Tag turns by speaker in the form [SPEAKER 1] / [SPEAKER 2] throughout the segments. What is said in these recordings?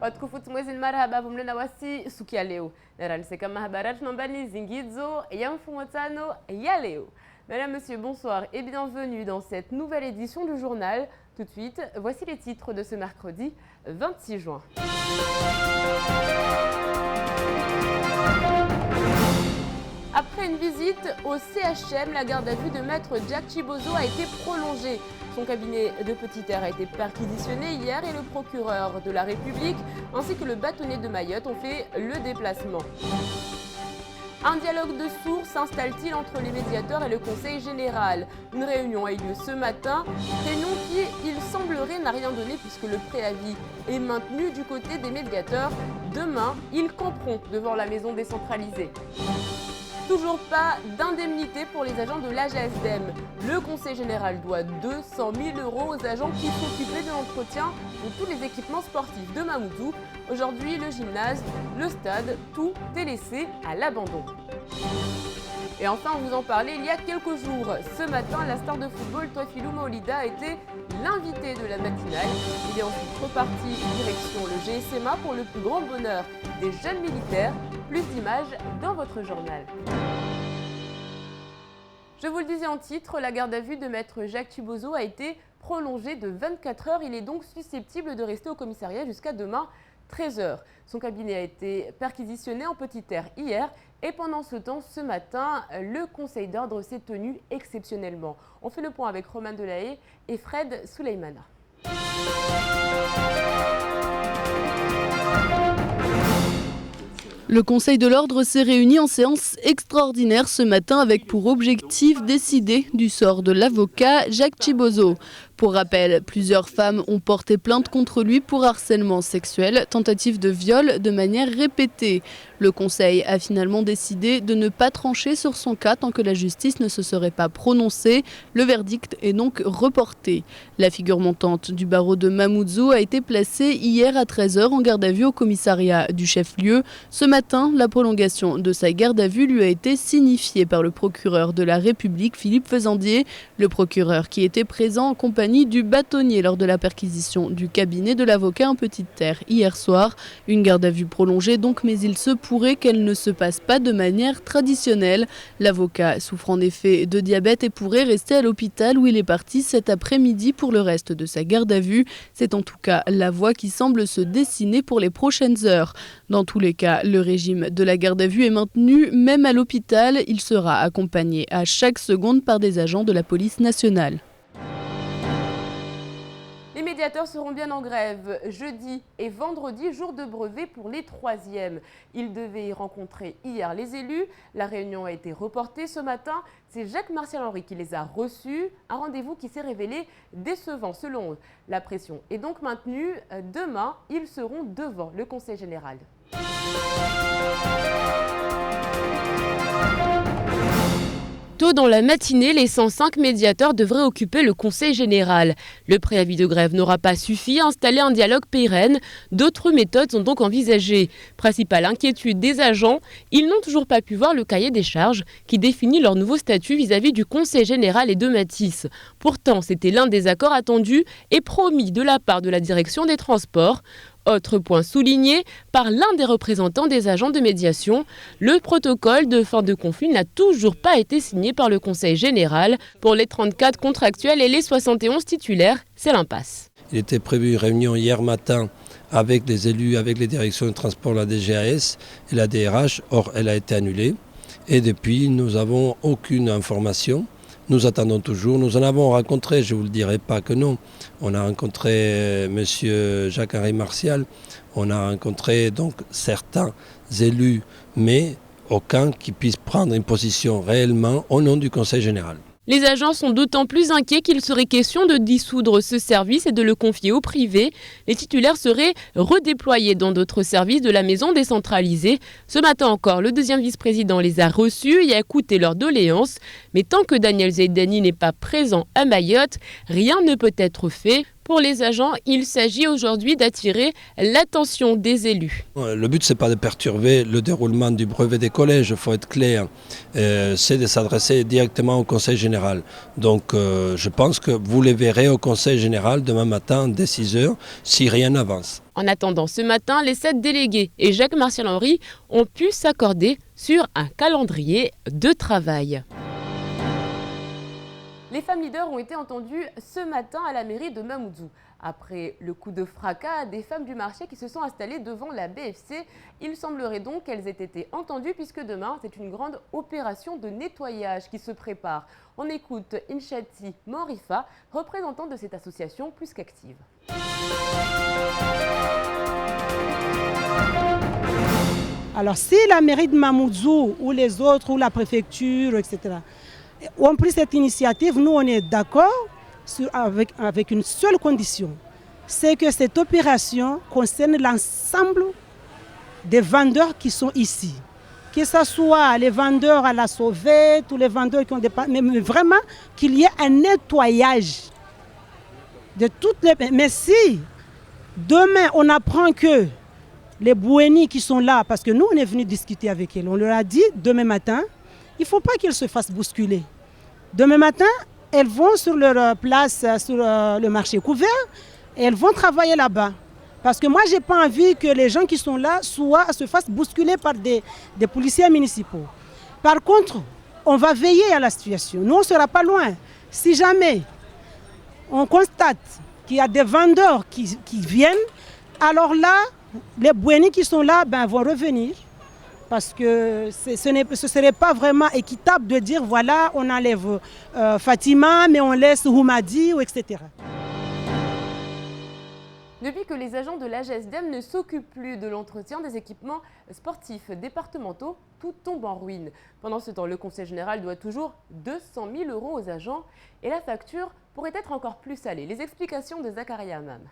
[SPEAKER 1] Watukufu mwezi marhaba vumlena wasi suki ya leo. Naraniseka mahabarati nambali zingizo ya mfumo tano ya leo. Mesdames, Messieurs, bonsoir et bienvenue dans cette nouvelle édition du journal. Tout de suite, voici les titres de ce mercredi 26 juin. Après une visite au CHM, la garde à vue de maître Jack Chibozo a été prolongée. Son cabinet de Petite Terre a été perquisitionné hier et le procureur de la République ainsi que le bâtonnier de Mayotte ont fait le déplacement. Un dialogue de sourds s'installe-t-il entre les médiateurs et le Conseil général? Une réunion a eu lieu ce matin, réunion qui, il semblerait, n'a rien donné puisque le préavis est maintenu du côté des médiateurs. Demain, ils camperont devant la maison décentralisée. Toujours pas d'indemnité pour les agents de l'AGSDEM. Le Conseil général doit 200 000 € aux agents qui s'occupaient de l'entretien de tous les équipements sportifs de Mamoudzou. Aujourd'hui, le gymnase, le stade, tout est laissé à l'abandon. Et enfin, on vous en parlait il y a quelques jours. Ce matin, la star de football Toifilou Maolida a été l'invité de la matinale. Il est ensuite reparti direction le GSMA pour le plus grand bonheur des jeunes militaires. Plus d'images dans votre journal. Je vous le disais en titre, la garde à vue de maître Jack Chibozo a été prolongée de 24 heures. Il est donc susceptible de rester au commissariat jusqu'à demain 13 h. Son cabinet a été perquisitionné en Petite Terre hier. Et pendant ce temps, ce matin, le conseil d'ordre s'est tenu exceptionnellement. On fait le point avec Roman Delahaye et Fred Souleymana.
[SPEAKER 2] Le Conseil de l'ordre s'est réuni en séance extraordinaire ce matin avec pour objectif décider du sort de l'avocat Jack Chibozo. Pour rappel, plusieurs femmes ont porté plainte contre lui pour harcèlement sexuel, tentative de viol de manière répétée. Le Conseil a finalement décidé de ne pas trancher sur son cas tant que la justice ne se serait pas prononcée. Le verdict est donc reporté. La figure montante du barreau de Mamoudzou a été placée hier à 13 h en garde à vue au commissariat du chef-lieu. Ce matin, la prolongation de sa garde à vue lui a été signifiée par le procureur de la République, Philippe Faisandier. Le procureur qui était présent en compagnie du bâtonnier lors de la perquisition du cabinet de l'avocat en Petite Terre hier soir. Une garde à vue prolongée donc, mais il se pourrait qu'elle ne se passe pas de manière traditionnelle. L'avocat souffre en effet de diabète et pourrait rester à l'hôpital où il est parti cet après-midi pour le reste de sa garde à vue. C'est en tout cas la voie qui semble se dessiner pour les prochaines heures. Dans tous les cas, le régime de la garde à vue est maintenu, même à l'hôpital. Il sera accompagné à chaque seconde par des agents de la police nationale.
[SPEAKER 1] Les médiateurs seront bien en grève jeudi et vendredi, jour de brevet pour les 3e. Ils devaient y rencontrer hier les élus. La réunion a été reportée ce matin. C'est Jacques Martial-Henry qui les a reçus. Un rendez-vous qui s'est révélé décevant selon eux. La pression est donc maintenue. Demain, ils seront devant le Conseil général. Tôt dans la matinée, les 105 médiateurs devraient occuper le Conseil général. Le préavis de grève n'aura pas suffi à installer un dialogue pérenne. D'autres méthodes sont donc envisagées. Principale inquiétude des agents, ils n'ont toujours pas pu voir le cahier des charges qui définit leur nouveau statut vis-à-vis du Conseil général et de Matisse. Pourtant, c'était l'un des accords attendus et promis de la part de la direction des transports. Autre point souligné par l'un des représentants des agents de médiation, le protocole de fin de conflit n'a toujours pas été signé par le Conseil général. Pour les 34 contractuels et les 71 titulaires, c'est l'impasse.
[SPEAKER 3] Il était prévu une réunion hier matin avec les élus, avec les directions de transport, la DGAS et la DRH. Or, elle a été annulée. Et depuis, nous n'avons aucune information. Nous attendons toujours. Nous en avons rencontré, je ne vous le dirai pas que non. On a rencontré M. Jacques-Henri Martial. On a rencontré donc certains élus, mais aucun qui puisse prendre une position réellement au nom du Conseil général.
[SPEAKER 1] Les agents sont d'autant plus inquiets qu'il serait question de dissoudre ce service et de le confier au privé. Les titulaires seraient redéployés dans d'autres services de la maison décentralisée. Ce matin encore, le deuxième vice-président les a reçus et a écouté leurs doléances. Mais tant que Daniel Zeidani n'est pas présent à Mayotte, rien ne peut être fait. Pour les agents, il s'agit aujourd'hui d'attirer l'attention des élus.
[SPEAKER 3] Le but, ce n'est pas de perturber le déroulement du brevet des collèges, il faut être clair. C'est de s'adresser directement au Conseil général. Donc je pense que vous les verrez au Conseil général demain matin dès 6h si rien n'avance.
[SPEAKER 1] En attendant ce matin, les 7 délégués et Jacques Martial-Henry ont pu s'accorder sur un calendrier de travail. Les femmes leaders ont été entendues ce matin à la mairie de Mamoudzou. Après le coup de fracas des femmes du marché qui se sont installées devant la BFC, il semblerait donc qu'elles aient été entendues puisque demain, c'est une grande opération de nettoyage qui se prépare. On écoute Inchati Morifa, représentant de cette association plus qu'active.
[SPEAKER 4] Alors si la mairie de Mamoudzou ou les autres ou la préfecture, etc., ont pris cette initiative, nous on est d'accord avec une seule condition, c'est que cette opération concerne l'ensemble des vendeurs qui sont ici. Que ce soit les vendeurs à la sauvette ou les vendeurs qui ont des... Mais vraiment qu'il y ait un nettoyage de toutes les... Mais si demain on apprend que les Bouénis qui sont là, parce que nous on est venu discuter avec elles, on leur a dit demain matin, il ne faut pas qu'elles se fassent bousculer. Demain matin, elles vont sur leur place, sur le marché couvert, et elles vont travailler là-bas. Parce que moi, je n'ai pas envie que les gens qui sont là se fassent bousculer par des policiers municipaux. Par contre, on va veiller à la situation. Nous, on ne sera pas loin. Si jamais on constate qu'il y a des vendeurs qui viennent, alors là, les Bouénis qui sont là vont revenir. Parce que ce ne serait pas vraiment équitable de dire voilà, on enlève Fatima, mais on laisse Houmadi, etc.
[SPEAKER 1] Depuis que les agents de l'AGSDEM ne s'occupent plus de l'entretien des équipements sportifs départementaux, tout tombe en ruine. Pendant ce temps, le Conseil général doit toujours 200 000 € aux agents et la facture pourrait être encore plus salée. Les explications de Zakaria Hammam.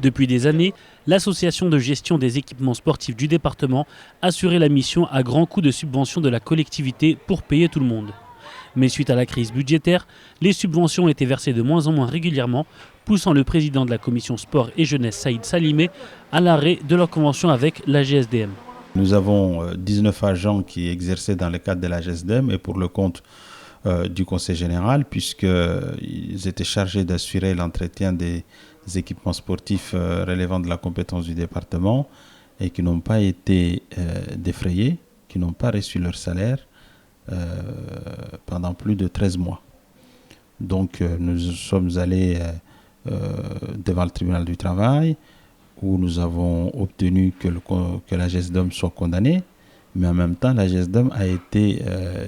[SPEAKER 5] Depuis des années, l'association de gestion des équipements sportifs du département assurait la mission à grands coûts de subventions de la collectivité pour payer tout le monde. Mais suite à la crise budgétaire, les subventions ont été versées de moins en moins régulièrement, poussant le président de la commission sport et jeunesse, Saïd Salimé, à l'arrêt de leur convention avec l'AGSDM.
[SPEAKER 6] Nous avons 19 agents qui exerçaient dans le cadre de l'AGSDM et pour le compte du Conseil général, puisqu'ils étaient chargés d'assurer l'entretien des équipements sportifs relevant de la compétence du département et qui n'ont pas été défrayés, qui n'ont pas reçu leur salaire pendant plus de 13 mois. Donc nous sommes allés devant le tribunal du travail où nous avons obtenu que la GESDOM soit condamnée, mais en même temps la GESDOM a été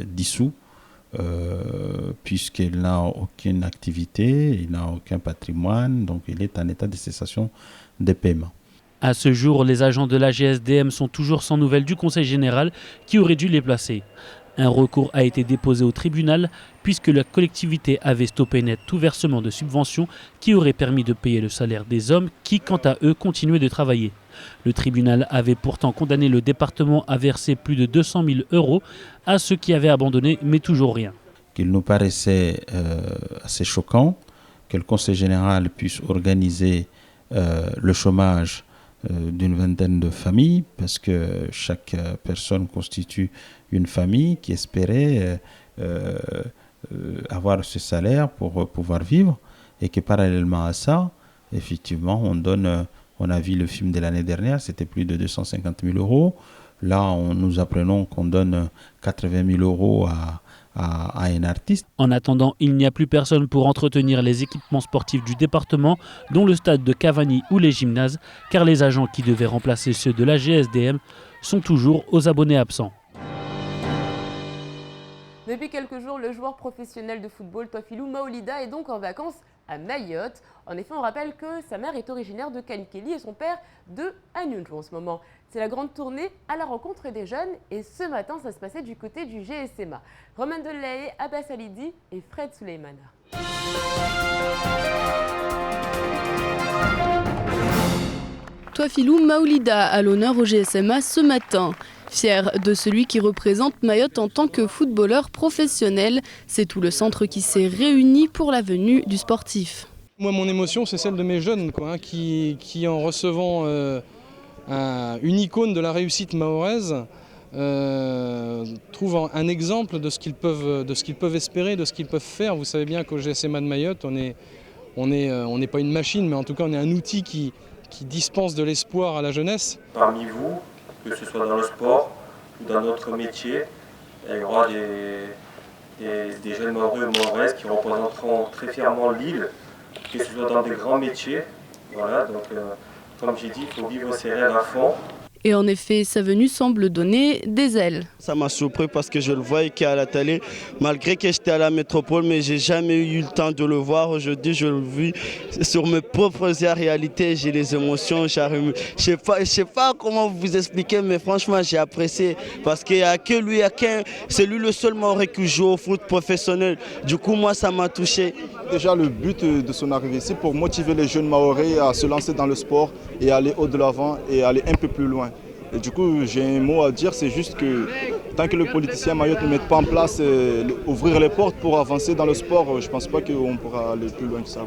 [SPEAKER 6] dissous puisqu'il n'a aucune activité, il n'a aucun patrimoine, donc il est en état de cessation des paiements.
[SPEAKER 5] À ce jour, les agents de la GSDM sont toujours sans nouvelles du Conseil général qui aurait dû les placer. Un recours a été déposé au tribunal puisque la collectivité avait stoppé net tout versement de subventions qui aurait permis de payer le salaire des hommes qui, quant à eux, continuaient de travailler. Le tribunal avait pourtant condamné le département à verser plus de 200 000 € à ceux qui avaient abandonné, mais toujours rien.
[SPEAKER 6] Il nous paraissait assez choquant que le Conseil général puisse organiser le chômage d'une vingtaine de familles, parce que chaque personne constitue une famille qui espérait avoir ce salaire pour pouvoir vivre, et que parallèlement à ça, effectivement, on a vu le film de l'année dernière, c'était plus de 250 000 €. Là, nous apprenons qu'on donne 80 000 € à un artiste.
[SPEAKER 5] En attendant, il n'y a plus personne pour entretenir les équipements sportifs du département, dont le stade de Cavani ou les gymnases, car les agents qui devaient remplacer ceux de la GSDM sont toujours aux abonnés absents.
[SPEAKER 1] Depuis quelques jours, le joueur professionnel de football Toafilou Maolida est donc en vacances à Mayotte. En effet, on rappelle que sa mère est originaire de Kanikeli et son père de Anunju en ce moment. C'est la grande tournée à la rencontre des jeunes et ce matin, ça se passait du côté du GSMA. Romain Delahaye, Abbas Alidi et Fred Souleymana.
[SPEAKER 2] Toafilou Maolida à l'honneur au GSMA ce matin. Fier de celui qui représente Mayotte en tant que footballeur professionnel, c'est tout le centre qui s'est réuni pour la venue du sportif.
[SPEAKER 7] Moi, mon émotion, c'est celle de mes jeunes, qui en recevant une icône de la réussite mahoraise, trouvent un exemple de ce qu'ils peuvent espérer, de ce qu'ils peuvent faire. Vous savez bien qu'au GSMA de Mayotte, on n'est pas une machine, mais en tout cas, on est un outil qui dispense de l'espoir à la jeunesse.
[SPEAKER 8] Parmi vous, que ce soit dans le sport ou dans notre métier, il y aura des jeunes Mahorais ou Mahoraises qui représenteront très fièrement l'île, que ce soit dans des grands métiers. Voilà, donc comme j'ai dit, il faut vivre ses rêves à fond.
[SPEAKER 2] Et en effet, sa venue semble donner des ailes.
[SPEAKER 9] Ça m'a surpris parce que je le voyais à la télé, malgré que j'étais à la métropole, mais j'ai jamais eu le temps de le voir. Aujourd'hui, je le vis sur mes propres réalités, j'ai les émotions. Je sais pas comment vous expliquer, mais franchement, j'ai apprécié parce qu'il n'y a que lui, c'est lui le seul Mahorais qui joue au foot professionnel. Du coup, moi, ça m'a touché.
[SPEAKER 10] Déjà, le but de son arrivée ici, pour motiver les jeunes Mahorais à se lancer dans le sport et aller au-de-l'avant et aller un peu plus loin. Et du coup, j'ai un mot à dire, c'est juste que tant que le politicien Mayotte ne met pas en place, ouvrir les portes pour avancer dans le sport, je ne pense pas qu'on pourra aller plus loin que ça.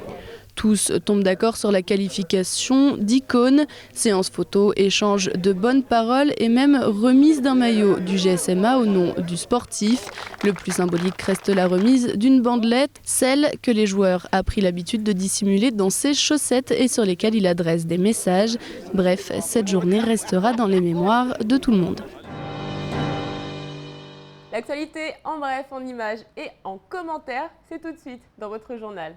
[SPEAKER 2] Tous tombent d'accord sur la qualification d'icône. Séance photo, échange de bonnes paroles et même remise d'un maillot du GSMA au nom du sportif. Le plus symbolique reste la remise d'une bandelette, celle que les joueurs ont pris l'habitude de dissimuler dans ses chaussettes et sur lesquelles il adresse des messages. Bref, cette journée restera dans les mémoires de tout le monde.
[SPEAKER 1] L'actualité en bref, en images et en commentaires, c'est tout de suite dans votre journal.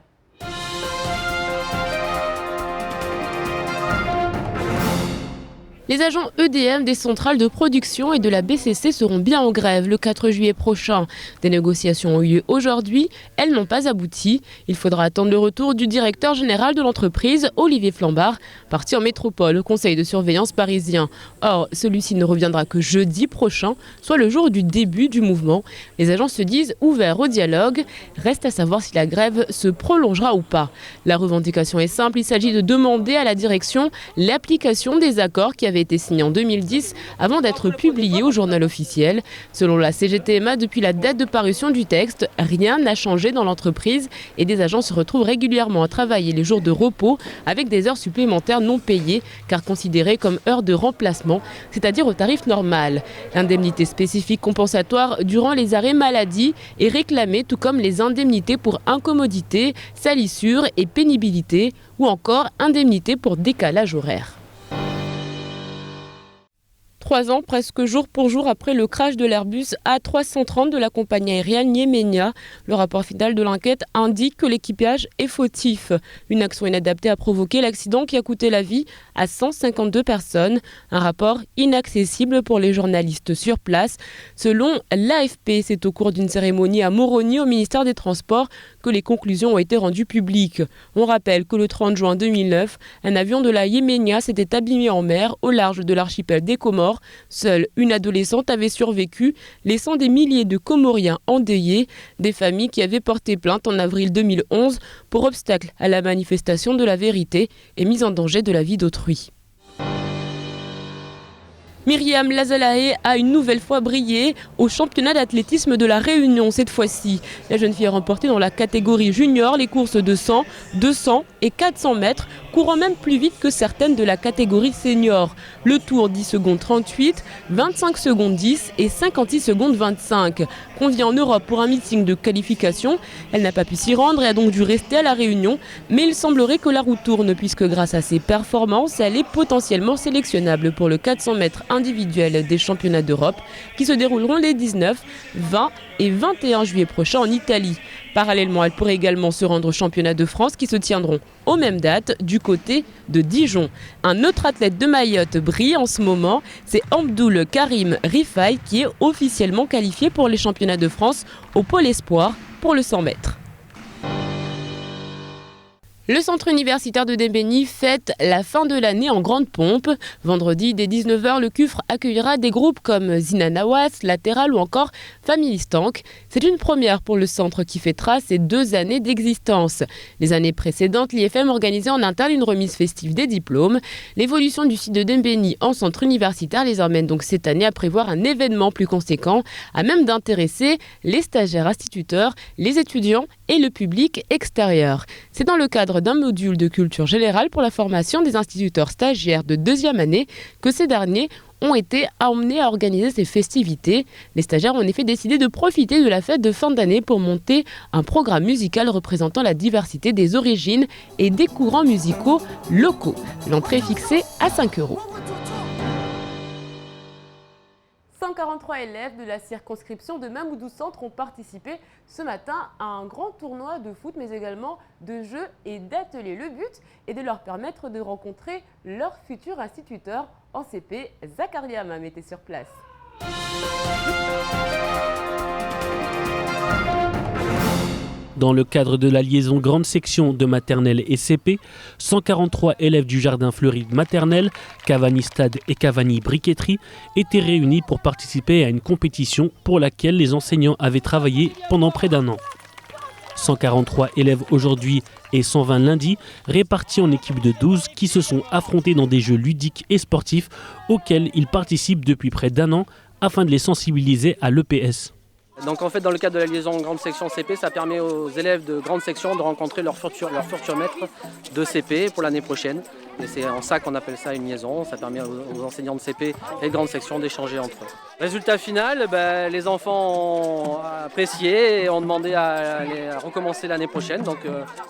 [SPEAKER 1] Les agents EDM des centrales de production et de la BCC seront bien en grève le 4 juillet prochain. Des négociations ont eu lieu aujourd'hui, elles n'ont pas abouti. Il faudra attendre le retour du directeur général de l'entreprise, Olivier Flambard, parti en métropole au conseil de surveillance parisien. Or, celui-ci ne reviendra que jeudi prochain, soit le jour du début du mouvement. Les agents se disent ouverts au dialogue. Reste à savoir si la grève se prolongera ou pas. La revendication est simple, il s'agit de demander à la direction l'application des accords qui avaient été signé en 2010 avant d'être publié au journal officiel. Selon la CGTMA, depuis la date de parution du texte, rien n'a changé dans l'entreprise et des agents se retrouvent régulièrement à travailler les jours de repos avec des heures supplémentaires non payées car considérées comme heures de remplacement, c'est-à-dire au tarif normal. L'indemnité spécifique compensatoire durant les arrêts maladie est réclamée, tout comme les indemnités pour incommodité, salissure et pénibilité ou encore indemnité pour décalage horaire. 3 ans, presque jour pour jour après le crash de l'Airbus A330 de la compagnie aérienne Yemenia, le rapport final de l'enquête indique que l'équipage est fautif. Une action inadaptée a provoqué l'accident qui a coûté la vie à 152 personnes. Un rapport inaccessible pour les journalistes sur place. Selon l'AFP, c'est au cours d'une cérémonie à Moroni au ministère des Transports que les conclusions ont été rendues publiques. On rappelle que le 30 juin 2009, un avion de la Yemenia s'était abîmé en mer au large de l'archipel des Comores. Seule une adolescente avait survécu, laissant des milliers de Comoriens endeuillés, des familles qui avaient porté plainte en avril 2011 pour obstacle à la manifestation de la vérité et mise en danger de la vie d'autrui. Myriam Lazalae a une nouvelle fois brillé au championnat d'athlétisme de la Réunion cette fois-ci. La jeune fille a remporté dans la catégorie junior les courses de 100, 200 et 400 mètres, courant même plus vite que certaines de la catégorie senior. Le tour 10 secondes 38, 25 secondes 10 et 56 secondes 25. Convient en Europe pour un meeting de qualification. Elle n'a pas pu s'y rendre et a donc dû rester à la Réunion. Mais il semblerait que la roue tourne puisque grâce à ses performances, elle est potentiellement sélectionnable pour le 400 mètres individuel des championnats d'Europe qui se dérouleront les 19, 20 et 21 juillet prochains en Italie. Parallèlement, elle pourrait également se rendre aux championnats de France qui se tiendront aux mêmes dates du côté de Dijon. Un autre athlète de Mayotte brille en ce moment, c'est Abdoul Karim Rifai qui est officiellement qualifié pour les championnats de France au pôle espoir pour le 100 mètres. Le centre universitaire de Dembéni fête la fin de l'année en grande pompe. Vendredi, dès 19h, le CUFR accueillera des groupes comme Zinanawas, Latéral ou encore Family Stank. C'est une première pour le centre qui fêtera ses 2 années d'existence. Les années précédentes, l'IFM organisait en interne une remise festive des diplômes. L'évolution du site de Dembéni en centre universitaire les emmène donc cette année à prévoir un événement plus conséquent, à même d'intéresser les stagiaires instituteurs, les étudiants et le public extérieur. C'est dans le cadre d'un module de culture générale pour la formation des instituteurs stagiaires de 2e année que ces derniers ont été emmenés à organiser ces festivités. Les stagiaires ont en effet décidé de profiter de la fête de fin d'année pour monter un programme musical représentant la diversité des origines et des courants musicaux locaux. L'entrée est fixée à 5 €. 143 élèves de la circonscription de Mamoudzou Centre ont participé ce matin à un grand tournoi de foot, mais également de jeux et d'ateliers. Le but est de leur permettre de rencontrer leur futur instituteur en CP. Zakaria Mam était sur place.
[SPEAKER 5] Dans le cadre de la liaison grande section de maternelle et CP, 143 élèves du jardin fleuri de maternelle, Cavani Stade et Cavani Briqueterie étaient réunis pour participer à une compétition pour laquelle les enseignants avaient travaillé pendant près d'1 an. 143 élèves aujourd'hui et 120 lundi, répartis en équipes de 12 qui se sont affrontés dans des jeux ludiques et sportifs auxquels ils participent depuis près d'1 an afin de les sensibiliser à l'EPS.
[SPEAKER 11] Donc en fait, dans le cadre de la liaison grande section CP, ça permet aux élèves de grande section de rencontrer leur futur maître de CP pour l'année prochaine. Et c'est en ça qu'on appelle ça une liaison. Ça permet aux enseignants de CP et de grande section d'échanger entre eux. Résultat final, les enfants ont apprécié et ont demandé à recommencer l'année prochaine. Donc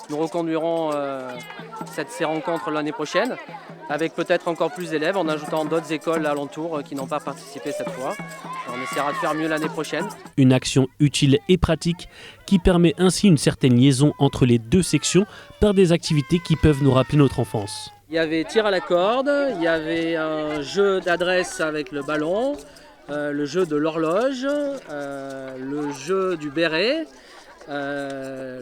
[SPEAKER 11] nous reconduirons ces rencontres l'année prochaine avec peut-être encore plus d'élèves en ajoutant d'autres écoles alentours qui n'ont pas participé cette fois. On essaiera de faire mieux l'année prochaine.
[SPEAKER 5] Une action utile et pratique qui permet ainsi une certaine liaison entre les deux sections par des activités qui peuvent nous rappeler notre enfance.
[SPEAKER 11] Il y avait tir à la corde, il y avait un jeu d'adresse avec le ballon, le jeu de l'horloge, le jeu du béret, un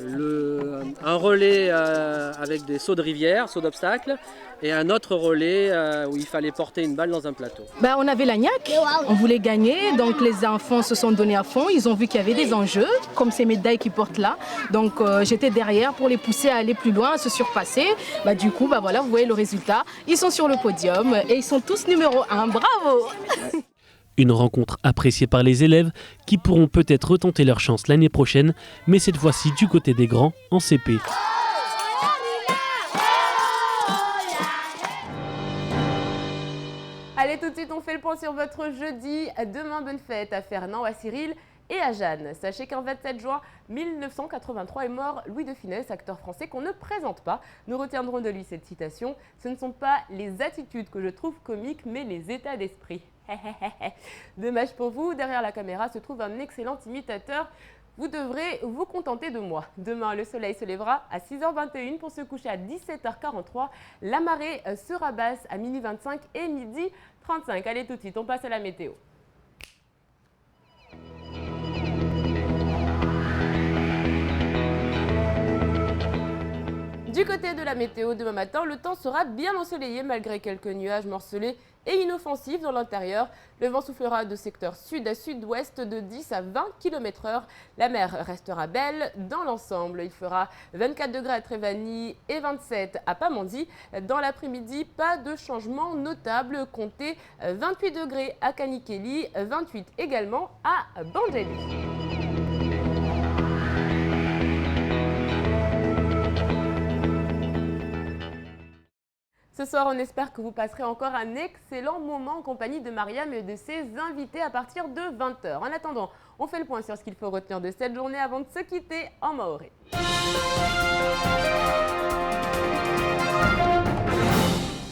[SPEAKER 11] relais avec des sauts de rivière, sauts d'obstacles, et un autre relais où il fallait porter une balle dans un plateau.
[SPEAKER 12] On avait la niaque, on voulait gagner, donc les enfants se sont donnés à fond, ils ont vu qu'il y avait des enjeux, comme ces médailles qu'ils portent là. Donc j'étais derrière pour les pousser à aller plus loin, à se surpasser. Du coup, voilà, vous voyez le résultat, ils sont sur le podium et ils sont tous numéro 1, bravo.
[SPEAKER 5] Une rencontre appréciée par les élèves qui pourront peut-être retenter leur chance l'année prochaine, mais cette fois-ci du côté des grands en CP.
[SPEAKER 1] Allez, tout de suite, on fait le point sur votre jeudi. Demain, bonne fête à Fernand, à Cyril et à Jeanne. Sachez qu'un 27 juin 1983 est mort Louis de Funès, acteur français qu'on ne présente pas. Nous retiendrons de lui cette citation. Ce ne sont pas les attitudes que je trouve comiques, mais les états d'esprit. Dommage pour vous, derrière la caméra se trouve un excellent imitateur. Vous devrez vous contenter de moi. Demain, le soleil se lèvera à 6h21 pour se coucher à 17h43. La marée sera basse à minuit 25 et midi 35. Allez, tout de suite, on passe à la météo. Du côté de la météo, demain matin, le temps sera bien ensoleillé malgré quelques nuages morcelés et inoffensifs dans l'intérieur. Le vent soufflera de secteur sud à sud-ouest de 10 à 20 km/h. La mer restera belle dans l'ensemble. Il fera 24 degrés à Trévani et 27 à Pamandzi. Dans l'après-midi, pas de changement notable. Comptez 28 degrés à Kanikeli, 28 également à Bandeli. Ce soir, on espère que vous passerez encore un excellent moment en compagnie de Mariam et de ses invités à partir de 20h. En attendant, on fait le point sur ce qu'il faut retenir de cette journée avant de se quitter en maoré.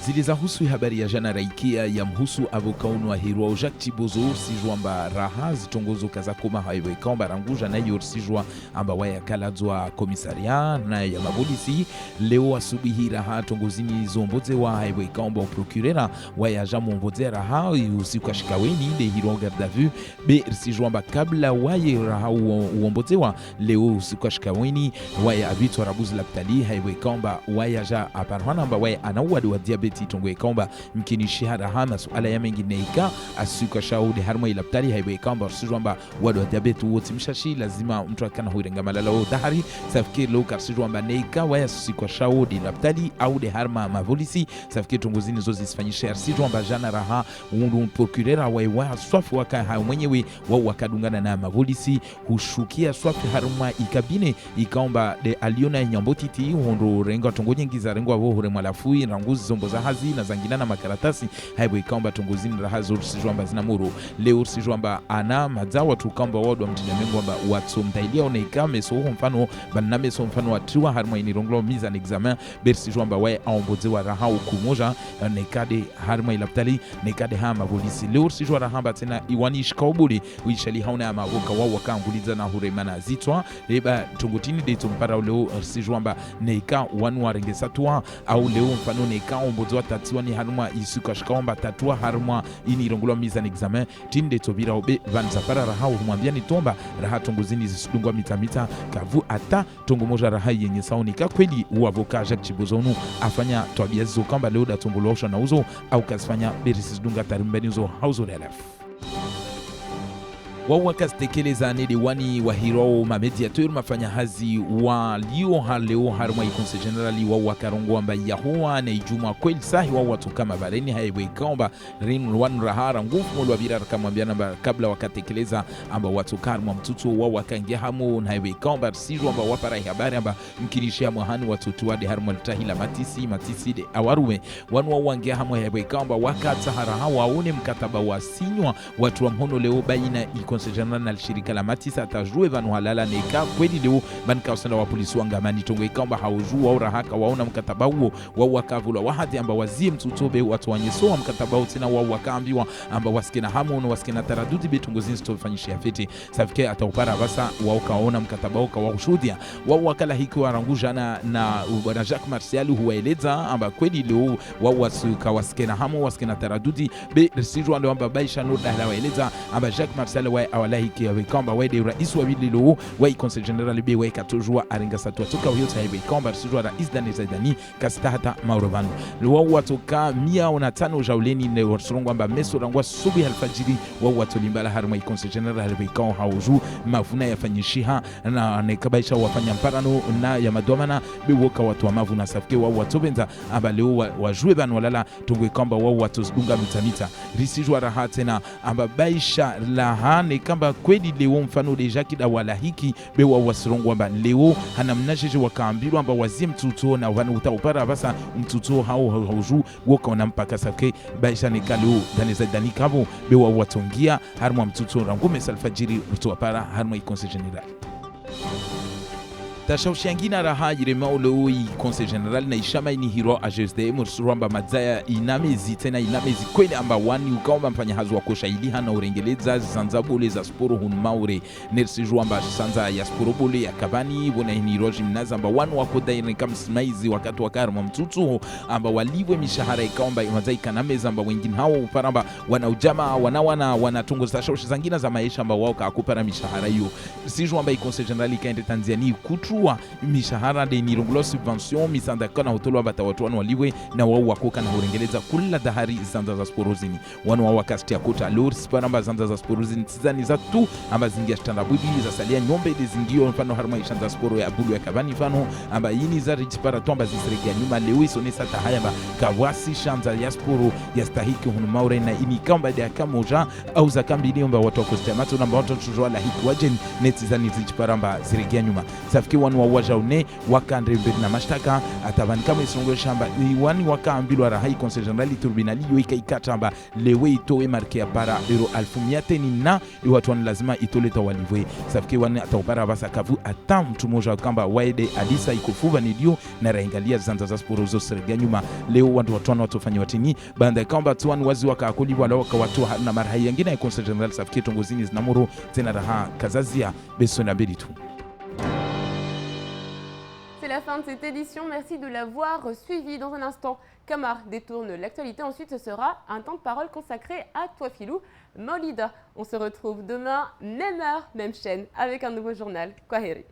[SPEAKER 13] zilizahusu habari ya jana raikia ya mhusu avokaunu wa hirwa Jacques Chibozo sijwa amba raha zitongozo kaza koma haiwe kamba ranguja na yor sijwa amba waya kaladzwa komisaria na ya mabolisi leo asubuhi raha tongozini zomboze wa haiwe kamba procurera waya jamu mboze raha usiku ashikaweni de hirwa garde à vue be sijwa amba kabla waye raha uomboze wa leo usiku ashikaweni waya abitwa rabuzi laptali haiwe kamba waya ja aparwana amba waya anawadi wa diabeti tongwe kamba mkini shihara hama suala ya mengine ika asuka shaudi harma ilaptali haiwe kamba sijwamba wadu wa diabeti wote mshashi lazima mtu akana huirenga malala o dahari safiki loka sijwamba neika waya suka shaudi ilaptali au de harma mavolisi safiki tongozini zozi sifanyisha sijwamba jana raha undu procurera wa swafi waka hao mwenyewe wao wakadungana na mavolisi hushukia swafi harma ikabine ikaomba de aliona nyambotiti hondo renga tongonye ngiza rengo abo hore malafui ranguzi zombo za hazi na zangina na makaratasi haibu ikaomba tongozini rahazo ursijwamba zinamuru leo ursijwamba ana mazawa tukamba wadu wa mtinamengu wamba watso mtailia oneika meso mfano banana meso mfano watiwa harma inironglo miza n'examen bersijwamba wae aombozewa raha ukumoja nekade harma ilaptali nekade hama volisi leo ursijwa rahamba tena iwani shikaubuli uishali hauna ya mawoka wao wakambuliza na huremana zitwa leba tongotini deto mpara leo ursijwamba neika wanu warengesatua au leo mfano neika ombozewa tatiwa ni harma isuka shikaomba tatua harma inironglo miza n'examen tinde tobira obe vanzapara raha umwambia ni tomba raha tongozini zisudungwa mitamita kavu ata tongo moja raha yenye saunika kweli uavoka Jacques Chibozo afanya twabia zizo kamba leo da tongolosha na uzo au kasifanya berisisdunga tarimbeni uzo hauzo relef wawakastekeleza nede wani wa hiro ma mediateur mafanya hazi walio haleo harma ikonse generali wawakarongo amba yahoa na ijuma kweli sahi wawatoka mabareni haiwe kaomba rin wan rahara ngufu molo wabira kamwambia namba kabla wakatekeleza amba watoka harma mtutu wawakangia hamo na haiwe kaomba siru amba wapara habari amba mkinishia mwahani watutu wade harma litahila matisi de awarume wanu wawangia hamo haiwe kaomba wakata haraha waone mkataba wasinywa watu wa mhono leo baina ikonse general na shirika la matisa atajue vanu halala neka kweli leo banika usanda wa polisi wangamani tongo ikamba haujua au rahaka waona mkataba huo wao wakavula wahadi amba wazie mtutobe watu wanyesoa mkataba huo tena wao wakaambiwa amba wasikena hamu na wasikena taradudi betongozi stofanyishia fete safike ataupara basa wao kaona mkataba huo kwa ushuhudia wao wakala hiki waranguja na bwana Jacques Martial huwaeleza amba kweli leo wao wasikena hamu wasikena taradudi be sijua ndo amba baisha no dahla waeleza amba Jacques Martial wa awalahi kiawe kamba wede rais wa wili loo wa conseil general be wa katojua aringa satwa toka hiyo saibe kamba sijua rais Dani Zaidani kasita hata Maurovano loo watoka 105 jauleni ne wasurongwa amba meso rangwa subi alfajiri wa watolimbala harma conseil general be kamba hauju mavuna yafanyishiha na nekabaisha wafanya mparano na ya madomana be woka watu wa mavuna safike wa watobenza amba leo wajue ban walala tongwe kamba wa watosdunga mitamita risijwa raha tena amba baisha la ne kamba kweli leo mfano deja kida wala hiki bewa wasirongwa mba leo hana mnajeje wakaambirwa mba wazie mtuto na wanu utaupara basa mtuto hauju woka wanampaka safke baisha ne kaleo Dani Zaidani kabo bewa watongia harma mtuto rangume salfajiri utuapara harma ikonse general tashaushiangina raha yirema olo i conseil general na ishama ini hiro AGSDM ursuramba madzaya inamezi tena inamezi kweli amba wani ukaomba mfanya hazu wa kosha ili hana urengeleza zanzabole za sporo hun maure nersi juamba sanza ya sporo bole ya kabani bona ini roji mnaza amba wanu wako daire kama smaizi wakati wakarma mtutu amba waliwe mishahara ikaomba madzai kanameza amba wengine hao uparamba wana ujama wanatongo zashaushi zangina za maisha amba wao kakupara mishahara hiyo si juamba i conseil general ikaende Tanzania kutu mishahara de nirongolo subvention misanda kana hotolwa bata watu wanu waliwe na wao wakoka na urengeleza kula dahari zanza za sporozini wanu wao wakastia kota lors paramba zanza za sporozini tizani za tu amba zingia standa budi za salia nyombe de zingio mfano harma ishanza sporo ya bulu ya kabani mfano amba yini za rijipara tomba zisregia nyuma leo isonesa tahaya ba kawasi shanza ya sporo ya stahiki hunu maure na ini kamba de akamoja au za kambi niomba watu wakostia mato namba watu tujua la hiki wajen netizani zijiparamba zirejea nyuma safiki wanu wajaune wakandre mbele na mashtaka atabani kama isongo shamba iwani wakaambilwa rahai conseil general tribunali yoika ikatamba lewe itowe marke ya para euro 1000 na watu wana lazima itoleta walivwe safike wani atawapara basa kavu atam tumoja kamba waede alisa ikufuva nidio na raingalia zanza za sporo zo serega nyuma leo watu wana watofanya watini banda kamba tuwani wazi wakakuli wala wakawatu na marahai yangina ya conseil general safike tongozini zinamuru tena raha kazazia beso na beritu.
[SPEAKER 1] C'est la fin de cette édition, merci de l'avoir suivi. Dans un instant, Kamar détourne l'actualité. Ensuite, ce sera un temps de parole consacré à toi, Filou Maulida. On se retrouve demain, même heure, même chaîne, avec un nouveau journal. Kwaheri.